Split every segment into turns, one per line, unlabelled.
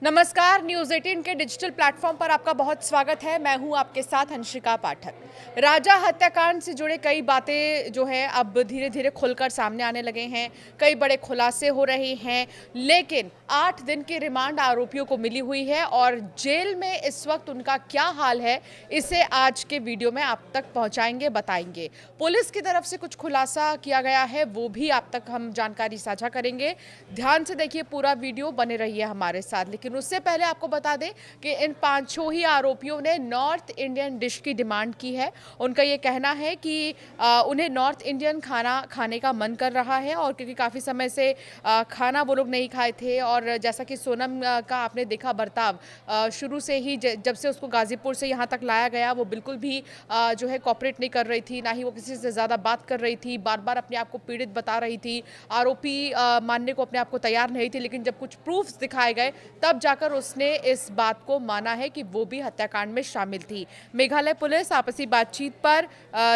नमस्कार, न्यूज़ 18 के digital platform पर आपका बहुत स्वागत है। मैं हूं आपके साथ हंसिका पाठक। राजा हत्याकांड से जुड़े कई बातें जो है अब धीरे धीरे खुलकर सामने आने लगे हैं। कई बड़े खुलासे हो रहे हैं, लेकिन 8 दिन की रिमांड आरोपियों को मिली हुई है और जेल में इस वक्त उनका क्या हाल है, इसे आज के वीडियो में आप तक पहुंचाएंगे, बताएंगे। पुलिस की तरफ से कुछ खुलासा किया गया है, वो भी आप तक हम जानकारी साझा करेंगे। ध्यान से देखिए पूरा वीडियो, बने रहिए हमारे साथ। लेकिन उससे पहले आपको बता दें कि इन 5 ही आरोपियों ने नॉर्थ इंडियन डिश की डिमांड की है। उनका ये कहना है कि उन्हें नॉर्थ इंडियन खाना खाने का मन कर रहा है, और क्योंकि काफ़ी समय से खाना वो लोग नहीं खाए थे। और जैसा कि सोनम का आपने देखा बर्ताव, शुरू से ही जब से उसको गाजीपुर से यहाँ तक लाया गया, वो बिल्कुल भी जो है कॉपरेट नहीं कर रही थी, ना ही वो किसी से ज़्यादा बात कर रही थी, बार बार अपने आप को पीड़ित बता रही थी, आरोपी मानने को अपने आप को तैयार नहीं थी। लेकिन जब कुछ प्रूफ्स दिखाए गए, तब जाकर उसने इस बात को माना है कि वो भी हत्याकांड में शामिल थी। मेघालय पुलिस आपसी बातचीत पर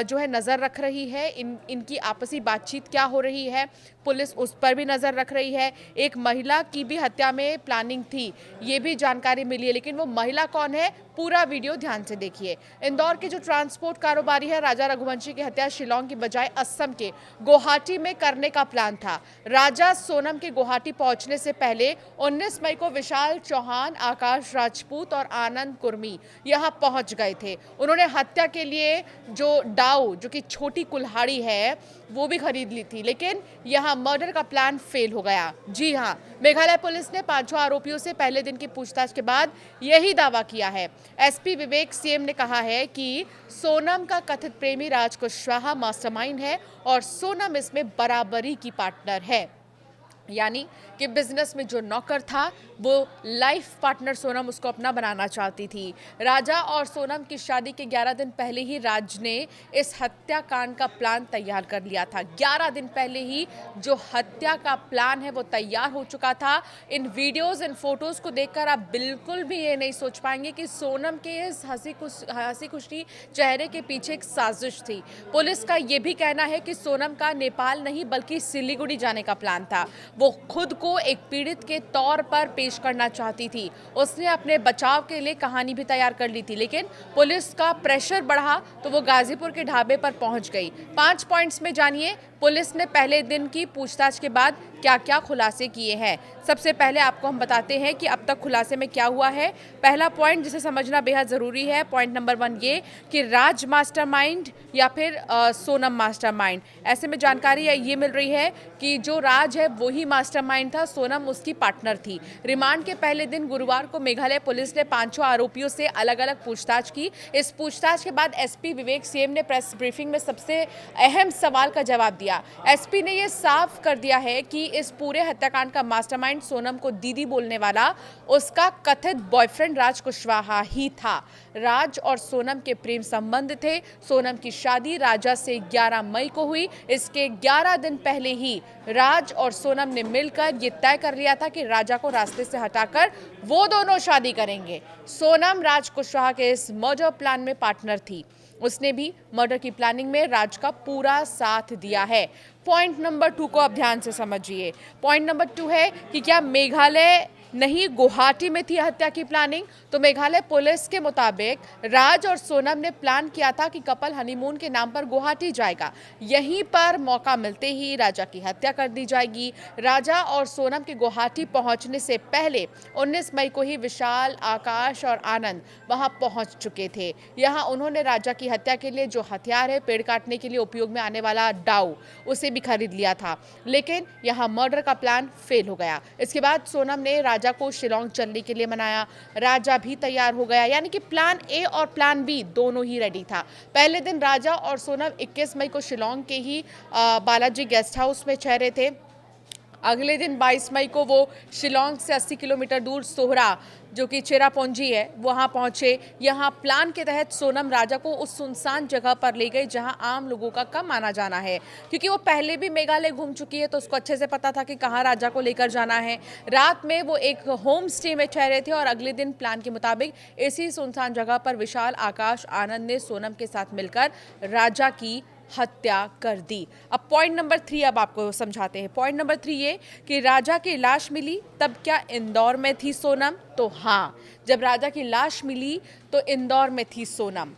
जो है नज़र रख रही है। इनकी आपसी बातचीत क्या हो रही है, पुलिस उस पर भी नज़र रख रही है। एक महिला की भी हत्या में प्लानिंग थी, ये भी जानकारी मिली है, लेकिन वो महिला कौन है, पूरा वीडियो ध्यान से देखिए। इंदौर के जो ट्रांसपोर्ट कारोबारी है राजा रघुवंशी की हत्या शिलोंग की बजाय असम के गुवाहाटी में करने का प्लान था। राजा सोनम के गुवाहाटी पहुंचने से पहले 19 मई को विशाल चौहान, आकाश राजपूत और आनंद कुर्मी यहां पहुंच गए थे। उन्होंने हत्या के लिए जो डाउ, जो कि छोटी कुल्हाड़ी है, वो भी खरीद ली थी, लेकिन यहां मर्डर का प्लान फेल हो गया। जी हां, मेघालय पुलिस ने 5 आरोपियों से पहले दिन की पूछताछ के बाद यही दावा किया है। एसपी विवेक सीएम ने कहा है कि सोनम का कथित प्रेमी राज कुशवाहा मास्टरमाइंड है और सोनम इसमें बराबरी की पार्टनर है। यानी कि बिजनेस में जो नौकर था, वो लाइफ पार्टनर सोनम उसको अपना बनाना चाहती थी। राजा और सोनम की शादी के 11 दिन पहले ही राज ने इस हत्याकांड का प्लान तैयार कर लिया था। 11 दिन पहले ही जो हत्या का प्लान है वो तैयार हो चुका था। इन वीडियोस, इन फोटोज को देखकर आप बिल्कुल भी ये नहीं सोच पाएंगे कि सोनम के इस हंसी खुशी चेहरे के पीछे एक साजिश थी। पुलिस का ये भी कहना है कि सोनम का नेपाल नहीं बल्कि सिलीगुड़ी जाने का प्लान था। वो खुद को एक पीड़ित के तौर पर पेश करना चाहती थी। उसने अपने बचाव के लिए कहानी भी तैयार कर ली थी, लेकिन पुलिस का प्रेशर बढ़ा तो वो गाजीपुर के ढाबे पर पहुंच गई। 5 पॉइंट्स में जानिए पुलिस ने पहले दिन की पूछताछ के बाद क्या क्या खुलासे किए हैं। सबसे पहले आपको हम बताते हैं कि अब तक खुलासे में क्या हुआ है। पहला पॉइंट जिसे समझना बेहद ज़रूरी है, पॉइंट नंबर 1 ये कि राज मास्टरमाइंड या फिर सोनम मास्टरमाइंड। ऐसे में जानकारी ये मिल रही है कि जो राज है वही मास्टरमाइंड था, सोनम उसकी पार्टनर थी। रिमांड के पहले दिन गुरुवार को मेघालय पुलिस ने 5 आरोपियों से अलग अलग पूछताछ की। इस पूछताछ के बाद एसपी विवेक सीएम ने प्रेस ब्रीफिंग में सबसे अहम सवाल का जवाब दिया। एसपी ने यह साफ कर दिया है कि इस पूरे हत्याकांड का मास्टरमाइंड सोनम को दीदी बोलने वाला उसका कथित बॉयफ्रेंड राज कुशवाहा ही था। राज और सोनम के प्रेम संबंध थे। सोनम की शादी राजा से 11 मई को हुई। इसके 11 दिन पहले ही राज और सोनम ने मिलकर ये तय कर लिया था कि राजा को रास्ते से हटाकर वो दोनों शादी करेंगे। सोनम राज कुशवाहा के इस मर्डर प्लान में पार्टनर थी। उसने भी मर्डर की प्लानिंग में राज का पूरा साथ दिया है। पॉइंट नंबर 2 को आप ध्यान से समझिए। पॉइंट नंबर 2 है कि क्या मेघालय नहीं गुवाहाटी में थी हत्या की प्लानिंग? तो मेघालय पुलिस के मुताबिक राज और सोनम ने प्लान किया था कि कपल हनीमून के नाम पर गुवाहाटी जाएगा। यहीं पर मौका मिलते ही राजा की हत्या कर दी जाएगी। राजा और सोनम के गुवाहाटी पहुंचने से पहले 19 मई को ही विशाल, आकाश और आनंद वहां पहुंच चुके थे। यहां उन्होंने राजा की हत्या के लिए जो हथियार है, पेड़ काटने के लिए उपयोग में आने वाला डाउ, उसे भी खरीद लिया था। लेकिन यहां मर्डर का प्लान फेल हो गया। इसके बाद सोनम ने राजा को शिलोंग चलने के लिए मनाया। राजा भी तैयार हो गया, यानी कि प्लान ए और प्लान बी दोनों ही रेडी था। पहले दिन राजा और सोनम 21 मई को शिलोंग के ही बालाजी गेस्ट हाउस में ठहरे थे। अगले दिन 22 मई को वो शिलोंग से 80 किलोमीटर दूर सोहरा, जो कि चेरापूंजी है, वहाँ पहुँचे। यहाँ प्लान के तहत सोनम राजा को उस सुनसान जगह पर ले गई जहाँ आम लोगों का कम आना जाना है, क्योंकि वो पहले भी मेघालय घूम चुकी है तो उसको अच्छे से पता था कि कहाँ राजा को लेकर जाना है। रात में वो एक होम स्टे में ठहरे थे और अगले दिन प्लान के मुताबिक इसी सुनसान जगह पर विशाल, आकाश, आनंद ने सोनम के साथ मिलकर राजा की हत्या कर दी। अब पॉइंट नंबर 3 अब आपको समझाते हैं। पॉइंट नंबर 3 ये कि राजा की लाश मिली तब क्या इंदौर में थी सोनम? तो हाँ, जब राजा की लाश मिली तो इंदौर में थी सोनम।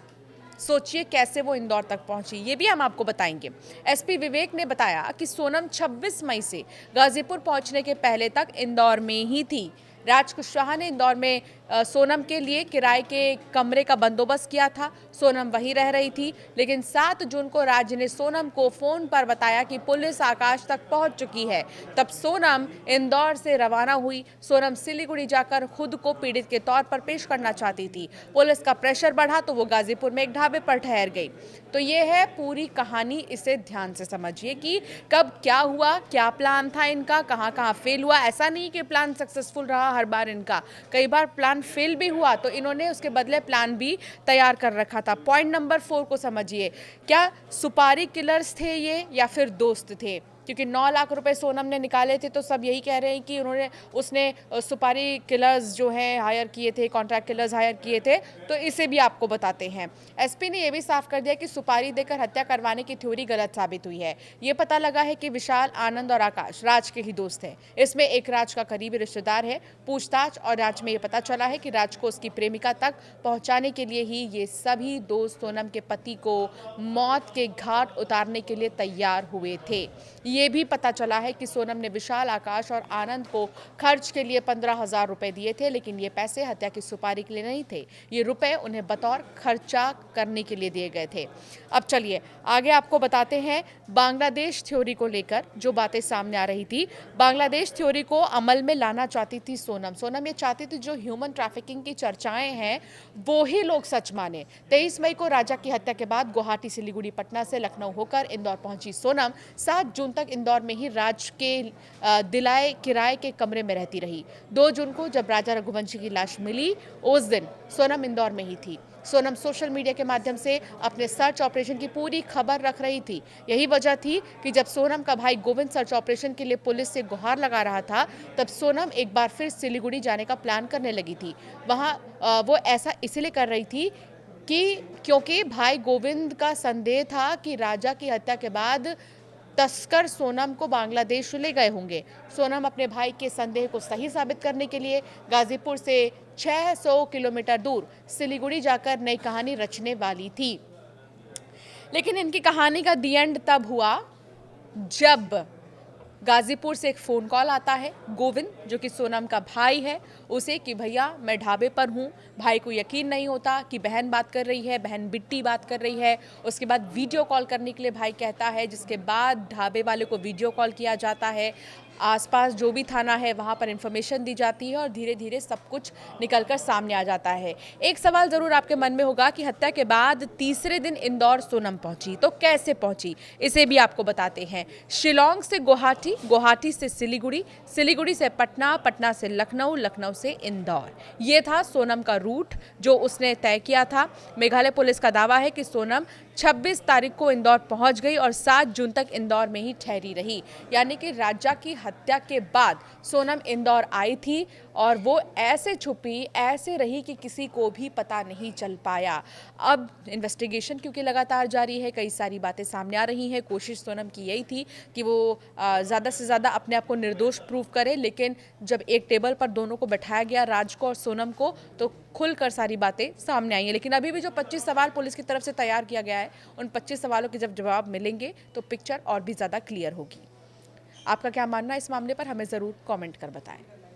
सोचिए कैसे वो इंदौर तक पहुंची, ये भी हम आपको बताएंगे। एसपी विवेक ने बताया कि सोनम 26 मई से गाजीपुर पहुंचने के पहले तक इंदौर में ही थी। राज कुशवाहा ने इंदौर में सोनम के लिए किराए के कमरे का बंदोबस्त किया था। सोनम वहीं रह रही थी, लेकिन 7 जून को राज ने सोनम को फोन पर बताया कि पुलिस आकाश तक पहुंच चुकी है। तब सोनम इंदौर से रवाना हुई। सोनम सिलीगुड़ी जाकर खुद को पीड़ित के तौर पर पेश करना चाहती थी। पुलिस का प्रेशर बढ़ा तो वो गाजीपुर में एक ढाबे पर ठहर गई। तो ये है पूरी कहानी, इसे ध्यान से समझिए कि कब क्या हुआ, क्या प्लान था इनका, कहाँ कहाँ फेल हुआ। ऐसा नहीं कि प्लान सक्सेसफुल रहा हर बार इनका, कई बार प्लान फेल भी हुआ तो इन्होंने उसके बदले प्लान भी तैयार कर रखा था। पॉइंट नंबर 4 को समझिए, क्या सुपारी किलर्स थे ये या फिर दोस्त थे? क्योंकि 9 लाख रुपए सोनम ने निकाले थे तो सब यही कह रहे हैं कि उसने सुपारी किलर्स जो हैं हायर किए थे, कॉन्ट्रैक्ट किलर्स हायर किए थे। तो इसे भी आपको बताते हैं। एसपी ने यह भी साफ कर दिया कि सुपारी देकर हत्या करवाने की थ्योरी गलत साबित हुई है। ये पता लगा है कि विशाल, आनंद और आकाश राज के ही दोस्त हैं। इसमें एक राज का करीबी रिश्तेदार है। पूछताछ और जांच में ये पता चला है कि राज को उसकी प्रेमिका तक पहुंचाने के लिए ही ये सभी दोस्त सोनम के पति को मौत के घाट उतारने के लिए तैयार हुए थे। ये भी पता चला है कि सोनम ने विशाल, आकाश और आनंद को खर्च के लिए 15,000 रुपए दिए थे, लेकिन ये पैसे हत्या की सुपारी के लिए नहीं थे। ये रुपए उन्हें बतौर खर्चा करने के लिए दिए गए थे। अब चलिए आगे आपको बताते हैं बांग्लादेश थ्योरी को लेकर जो बातें सामने आ रही थी। बांग्लादेश थ्योरी को अमल में लाना चाहती थी सोनम। सोनम ये चाहती थी जो ह्यूमन ट्रैफिकिंग की चर्चाएं हैं वो ही लोग सच माने। 23 मई को राजा की हत्या के बाद गुवाहाटी, सिलीगुड़ी, पटना से लखनऊ होकर इंदौर पहुंची सोनम 7 जून तक इंदौर में ही राज के दिलाए किराए के कमरे में रहती रही। 2 जून को जब राजा रघुवंशी की लाश मिली उस दिन सोनम इंदौर में ही थी। सोनम सोशल मीडिया के माध्यम से अपने सर्च ऑपरेशन की पूरी खबर रख रही थी। यही वजह थी कि जब सोनम का भाई गोविंद सर्च ऑपरेशन के लिए पुलिस से गुहार लगा रहा था तब सोनम एक बार फिर सिलीगुड़ी जाने का प्लान करने लगी थी। वहाँ वो ऐसा इसलिए कर रही थी कि क्योंकि भाई गोविंद का संदेह था कि राजा की हत्या के बाद तस्कर सोनम को बांग्लादेश ले गए होंगे। सोनम अपने भाई के संदेह को सही साबित करने के लिए गाजीपुर से 600 किलोमीटर दूर सिलीगुड़ी जाकर नई कहानी रचने वाली थी। लेकिन इनकी कहानी का दी एंड तब हुआ जब गाजीपुर से एक फ़ोन कॉल आता है गोविंद, जो कि सोनम का भाई है, उसे कि भैया मैं ढाबे पर हूँ। भाई को यकीन नहीं होता कि बहन बात कर रही है, बहन बिट्टी बात कर रही है। उसके बाद वीडियो कॉल करने के लिए भाई कहता है, जिसके बाद ढाबे वाले को वीडियो कॉल किया जाता है। आसपास जो भी थाना है वहाँ पर इंफॉर्मेशन दी जाती है और धीरे धीरे सब कुछ निकलकर सामने आ जाता है। एक सवाल ज़रूर आपके मन में होगा कि हत्या के बाद तीसरे दिन इंदौर सोनम पहुंची, तो कैसे पहुंची? इसे भी आपको बताते हैं। शिलोंग से गुवाहाटी, गुवाहाटी से सिलीगुड़ी, सिलीगुड़ी से पटना, पटना से लखनऊ, लखनऊ से इंदौर। ये था सोनम का रूट जो उसने तय किया था। मेघालय पुलिस का दावा है कि सोनम 26 तारीख को इंदौर पहुंच गई और 7 जून तक इंदौर में ही ठहरी रही। यानी कि राजा की हत्या के बाद सोनम इंदौर आई थी और वो ऐसे छुपी, ऐसे रही कि किसी को भी पता नहीं चल पाया। अब इन्वेस्टिगेशन क्योंकि लगातार जारी है, कई सारी बातें सामने आ रही हैं। कोशिश सोनम की यही थी कि वो ज़्यादा से ज़्यादा अपने आप को निर्दोष प्रूव करे, लेकिन जब एक टेबल पर दोनों को बैठाया गया, राज को और सोनम को, तो खुलकर सारी बातें सामने आई हैं। लेकिन अभी भी जो 25 सवाल पुलिस की तरफ से तैयार किया गया है, उन 25 सवालों के जब जवाब मिलेंगे तो पिक्चर और भी ज़्यादा क्लियर होगी। आपका क्या मानना है इस मामले पर, हमें ज़रूर कमेंट कर बताएं।